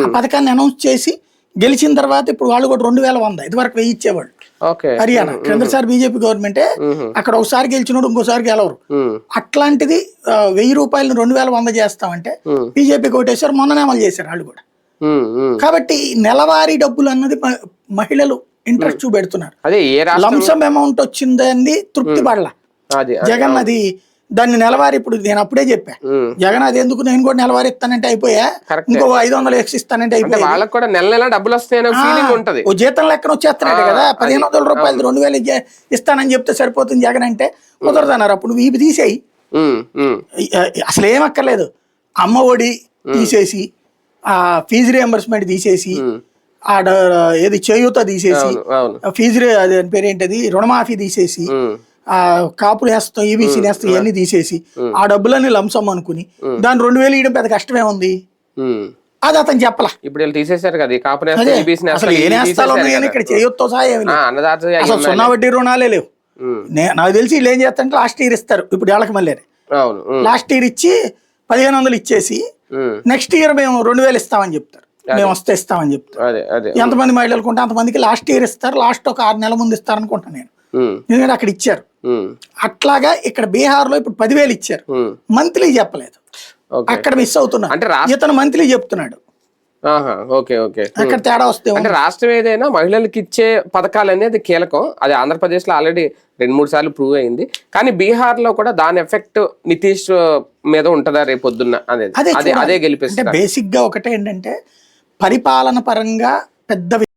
ఆ పథకాన్ని అనౌన్స్ చేసి గెలిచిన తర్వాత ఇప్పుడు వాళ్ళు కూడా 2100 ఇదివరకు 1000 ఇచ్చేవాళ్ళు. హర్యానా క్రిందసారి బీజేపీ గవర్నమెంటే, అక్కడ ఒకసారి గెలిచినోడు ఇంకోసారి గెలవరు. అట్లాంటిది 1000 రూపాయలను 2100 చేస్తామంటే బీజేపీకి ఓటేశారు, మొన్ననే అమలు చేశారు వాళ్ళు కూడా. కాబట్టి నెలవారీ డబ్బులు అన్నది మహిళలు ఇంట్రెస్ట్ చూపెడుతున్నారు. లంసమ్ అమౌంట్ వచ్చిందని తృప్తి పడలా జగన్. అది దాన్ని నెలవారీ, ఇప్పుడు నేను అప్పుడే చెప్పా జగన్ అది ఎందుకు నేను కూడా నెలవారీ ఇస్తానంటే అయిపోయా, ఇంకో 500 ఎక్స్ ఇస్తానంటే అయిపోయా. ఓ జీతం లెక్కన వచ్చేస్తున్నాడు కదా, 1500 రూపాయలు 2000 ఇస్తానని చెప్తే సరిపోతుంది జగన్ అంటే కుదరదన్నారు. అప్పుడు వీపు తీసేయి, అసలు ఏమక్కర్లేదు. అమ్మ ఒడి తీసేసి, ఆ ఫీజు రియంబర్స్మెంట్ తీసేసి, ఏది చేయూత తీసేసి, ఫీజు అదే పేరు ఏంటది రుణమాఫీ తీసేసి, ఆ కాపు నేస్తం ఈబీసీ నేస్తం ఇవన్నీ తీసేసి ఆ డబ్బులన్నీ లంసమ్ అనుకుని దాని 2000 ఇవ్వడం పెద్ద కష్టమే ఉంది. అది అతను చెప్పలా. ఇప్పుడు తీసేశారు కదా అసలు ఏ నేస్తాలు ఉన్నాయని ఇక్కడ చేయొత్తో సహా ఏమి లేదు. అసలు 0 వడ్డీ రుణాలే లేవు. నాకు తెలిసి వీళ్ళు ఏం చేస్తారంటే లాస్ట్ ఇయర్ ఇస్తారు, ఇప్పుడు ఏళ్ళకి మళ్ళీ లాస్ట్ ఇయర్ ఇచ్చి 1500 ఇచ్చేసి నెక్స్ట్ ఇయర్ మేము 2000 ఇస్తామని చెప్తారు, మేము వస్తే ఇస్తామని చెప్తారు. ఎంతమంది మహిళలు కొంటే అంతమందికి లాస్ట్ ఇయర్ ఇస్తారు, లాస్ట్ ఒక 6 నెలల ముందు ఇస్తారు అనుకుంటా నేను, ఎందుకంటే అక్కడ ఇచ్చారు. అట్లాగా ఇక్కడ బీహార్ లో ఇప్పుడు 10,000 ఇచ్చారు, మంత్లీ చెప్పలేదు. అక్కడ మిస్ అవుతున్నా, ఇతను మంత్లీ చెప్తున్నాడు. అక్కడ తేడా వస్తే అంటే రాష్ట్రం ఏదైనా మహిళలకు ఇచ్చే పథకాలు అనేది కీలకం. అది ఆంధ్రప్రదేశ్ లో ఆల్రెడీ 2-3 సార్లు ప్రూవ్ అయింది. కానీ బీహార్ లో కూడా దాని ఎఫెక్ట్ నితీష్ మీద ఉంటుందా రేపు పొద్దున్న అనేది అదే గెలిపిస్తుంది. బేసిక్ గా ఒకటే ఏంటంటే పరిపాలన పరంగా పెద్ద